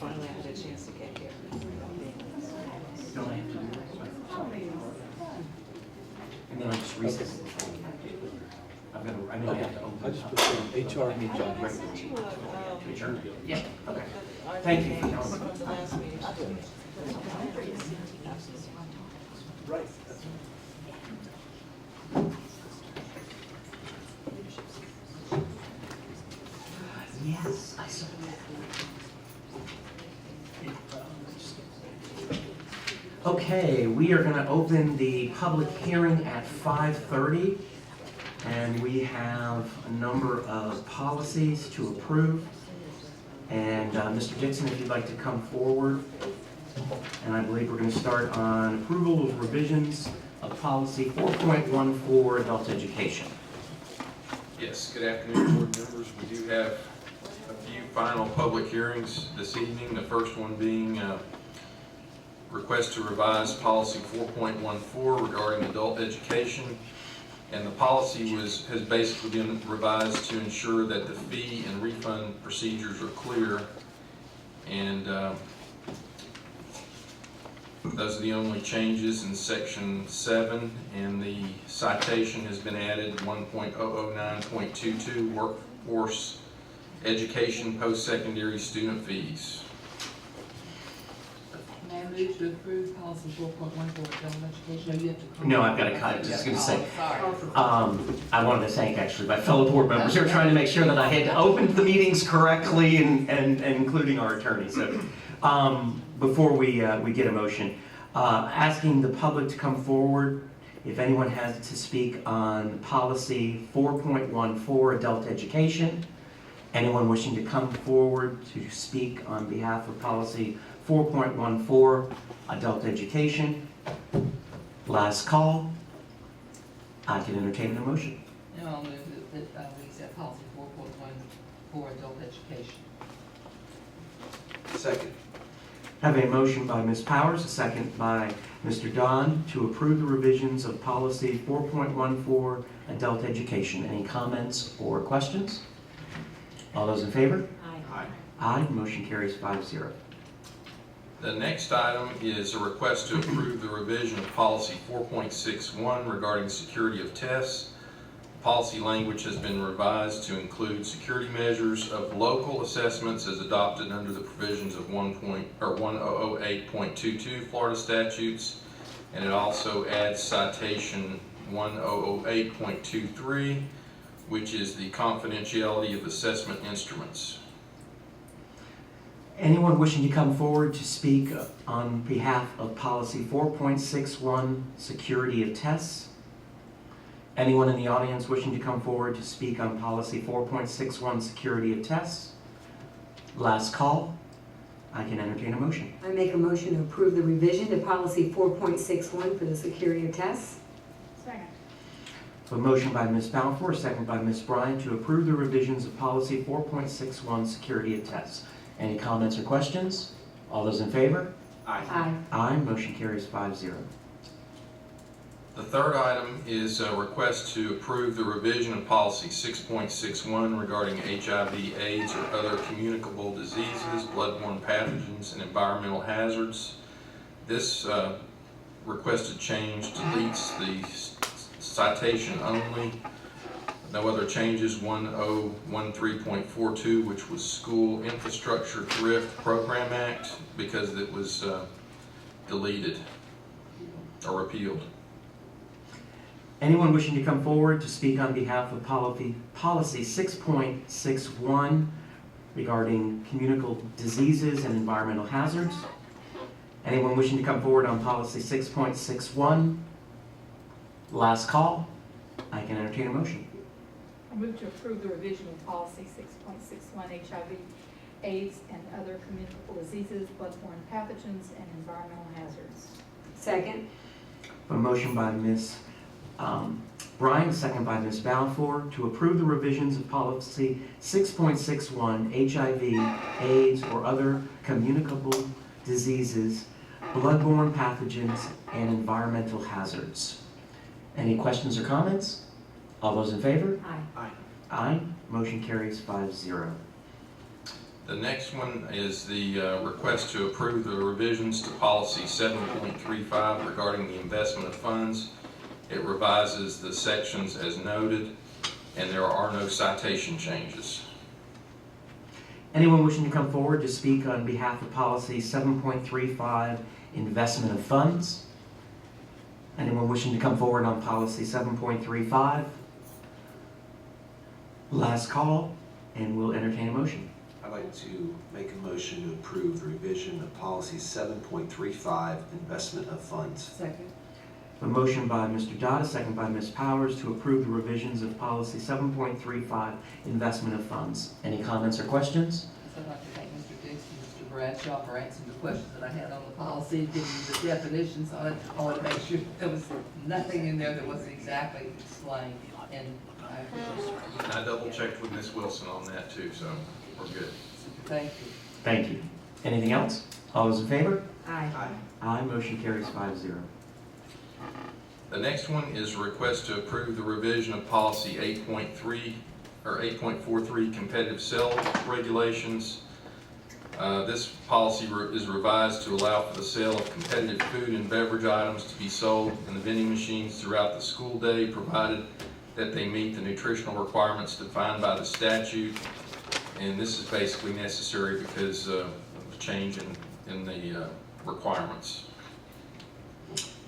finally I had a chance to get here. Don't I have to do that? And then I just recess. I've got to, I mean, I have to open. I just put some HR needs on record. Sure. Yeah, okay. Thank you for telling me. From the last meeting. Right. Yes, I saw that. Okay, we are going to open the public hearing at 5:30, and we have a number of policies to approve. And Mr. Dixon, if you'd like to come forward. And I believe we're going to start on approval of revisions of policy 4.14, adult education. Yes, good afternoon, board members. We do have a few final public hearings this evening. The first one being request to revise policy 4.14 regarding adult education. And the policy has basically been revised to ensure that the fee and refund procedures are clear. And those are the only changes in section 7, and the citation has been added 1.009.22 workforce education post-secondary student fees. May I move to approve policy 4.14 adult education? No, you have to. No, I've got to cut it. Just going to say. Sorry. I wanted to thank actually my fellow board members who are trying to make sure that I had opened the meetings correctly and including our attorney. So before we get a motion, asking the public to come forward if anyone has to speak on policy 4.14 adult education. Anyone wishing to come forward to speak on behalf of policy 4.14 adult education. Last call. I can entertain a motion. No, I'll move that we accept policy 4.14 adult education. Second. I have a motion by Ms. Powers, a second by Mr. Don to approve the revisions of policy 4.14 adult education. Any comments or questions? All those in favor? Aye. Aye. Motion carries 5-0. The next item is a request to approve the revision of policy 4.61 regarding security of tests. Policy language has been revised to include security measures of local assessments as adopted under the provisions of 1008.22 Florida statutes, and it also adds citation 1008.23, which is the confidentiality of assessment instruments. Anyone wishing to come forward to speak on behalf of policy 4.61 security of tests? Anyone in the audience wishing to come forward to speak on policy 4.61 security of tests? Last call. I can entertain a motion. I make a motion to approve the revision to policy 4.61 for the security of tests. Second. A motion by Ms. Balfour, a second by Ms. Bryan to approve the revisions of policy 4.61 security of tests. Any comments or questions? All those in favor? Aye. Aye. Motion carries 5-0. The third item is a request to approve the revision of policy 6.61 regarding HIV/AIDS or other communicable diseases, bloodborne pathogens, and environmental hazards. This requested change deletes the citation only. No other changes. 1013.42, which was School Infrastructure Thrift Program Act, because it was deleted or repealed. Anyone wishing to come forward to speak on behalf of policy 6.61 regarding communicable diseases and environmental hazards? Anyone wishing to come forward on policy 6.61? Last call. I can entertain a motion. I move to approve the revision of policy 6.61 HIV/AIDS and other communicable diseases, bloodborne pathogens, and environmental hazards. Second. A motion by Ms. Bryan, second by Ms. Balfour, to approve the revisions of policy 6.61 HIV/AIDS or other communicable diseases, bloodborne pathogens, and environmental hazards. Any questions or comments? All those in favor? Aye. Aye. Aye. Motion carries 5-0. The next one is the request to approve the revisions to policy 7.35 regarding the investment of funds. It revises the sections as noted, and there are no citation changes. Anyone wishing to come forward to speak on behalf of policy 7.35, investment of funds? Anyone wishing to come forward on policy 7.35? Last call, and we'll entertain a motion. I'd like to make a motion to approve the revision of policy 7.35, investment of funds. Second. A motion by Mr. Dodd, a second by Ms. Powers to approve the revisions of policy 7.35, investment of funds. Any comments or questions? So I'd like to thank Mr. Dix and Mr. Bradshaw for answering the questions that I had on the policy, giving me the definitions on it. I wanted to make sure there was nothing in there that wasn't exactly explained, and I appreciate it. And I double checked with Ms. Wilson on that too, so we're good. Thank you. Thank you. Anything else? All those in favor? Aye. Aye, motion carries 5-0. The next one is a request to approve the revision of policy 8.3 or 8.43 competitive sales regulations. This policy is revised to allow for the sale of competitive food and beverage items to be sold in the vending machines throughout the school day, provided that they meet the nutritional requirements defined by the statute. And this is basically necessary because of the change in the requirements.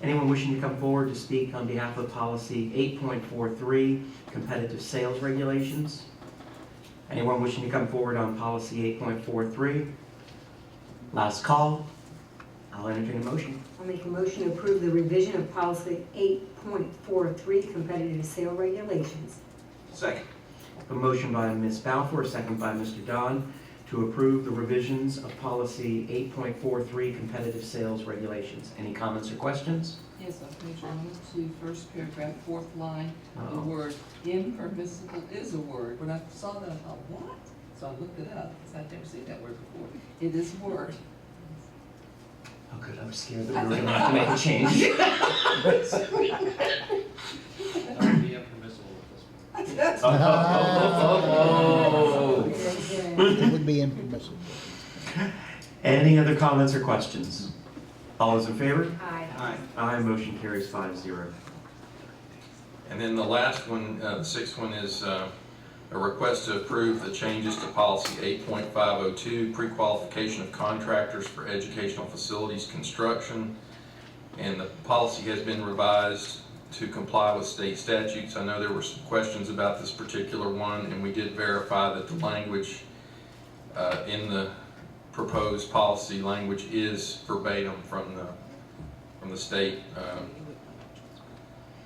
Anyone wishing to come forward to speak on behalf of policy 8.43, competitive sales regulations? Anyone wishing to come forward on policy 8.43? Last call. I'll entertain a motion. I'll make a motion to approve the revision of policy 8.43, competitive sale regulations. Second. A motion by Ms. Balfour, a second by Mr. Don, to approve the revisions of policy 8.43, competitive sales regulations. Any comments or questions? Yes, on page 102, first paragraph, fourth line, the Uh-oh. word impermissible is a word. When I saw that, I thought, what? So I looked it up, because I'd never seen that word before. It is a word. Oh, good. I was scared that we were going to have to make a change. That would be impermissible at this point. It would be impermissible. Any other comments or questions? All those in favor? Aye. Aye. Aye, motion carries 5-0. And then the last one, the sixth one is a request to approve the changes to policy 8.502, pre-qualification of contractors for educational facilities construction. And the policy has been revised to comply with state statutes. I know there were some questions about this particular one, and we did verify that the language in the proposed policy language is verbatim from the state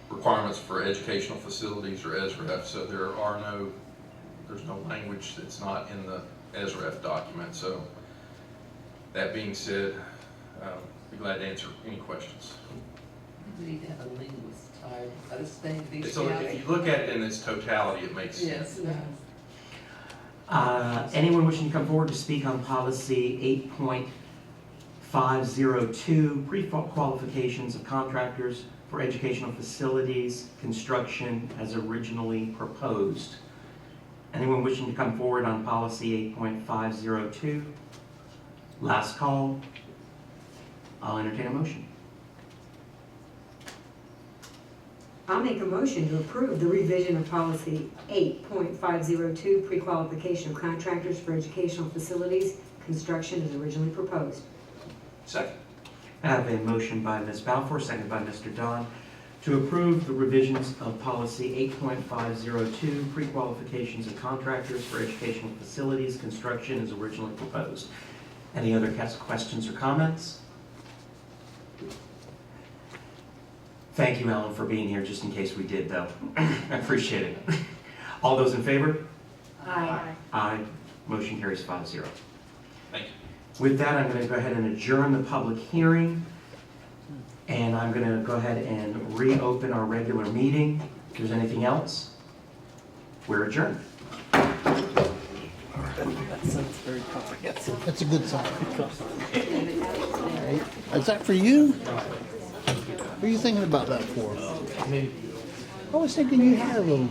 requirements for educational facilities, or ESREF. So there's no language that's not in the ESREF document. So that being said, be glad to answer any questions. We need to have a linguist hired by the state of each So county. if you look at it in its totality, it makes sense. Yes, Anyone wishing to come forward to speak on policy 8.502, pre-qualifications of contractors for educational facilities construction as originally proposed? Anyone wishing to come forward on policy 8.502? Last call. I'll entertain a motion. I'll make a motion to approve the revision of policy 8.502, pre-qualification of contractors for educational facilities construction as originally proposed. Second. I have a motion by Ms. Balfour, second by Mr. Don, to approve the revisions of policy 8.502, pre-qualifications of contractors for educational facilities construction as originally proposed. Any other questions or comments? Thank you, Alan, for being here, just in case we did, though. I appreciate it. All those in favor? Aye. Aye. Motion carries 5-0. Thank you. With that, I'm going to go ahead and adjourn the public hearing, and I'm going to go ahead and reopen our regular meeting. If there's anything else, we're adjourned. That's a good sign. Is that for you? What are you thinking about that for? I was thinking you had a little